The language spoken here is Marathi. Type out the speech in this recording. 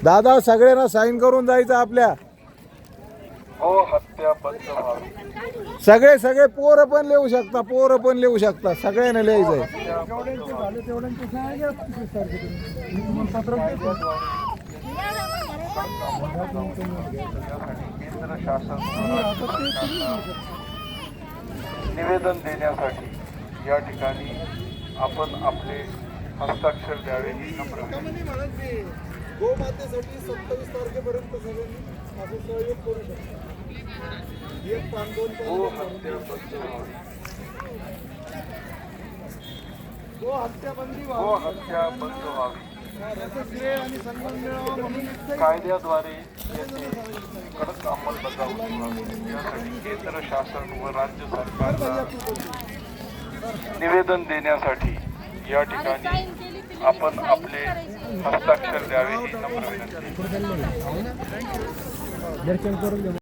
दादा सगळ्यांना साईन करून जायचं आपल्या. गो हत्या बंद व्हावी. सगळे सगळे पोरं पण लिहू शकता, पोरं पण लिहू शकता, सगळ्यांना लिहायचंय. केंद्र शासन निवेदन देण्यासाठी या ठिकाणी आपण आपले हस्ताक्षर द्यावे ही नम्र विनंती. गोमातेसाठी 27 तारखेपर्यंत सगळ्यांनी असं सहयोग करू शकता. एक पान दोन गो हत्या बंद व्हावी. गो हत्या बंदी गो हत्या बंद व्हावी. याचा श्रेय आणि सन्मान मिळावा म्हणून कायद्याद्वारे याची कडक अंमलबजावणी व्हावी यासाठी केंद्र शासन व राज्य सरकारला निवेदन देण्यासाठी या ठिकाणी आपण आपले हस्ताक्षर द्यावे ही नम्र विनंती.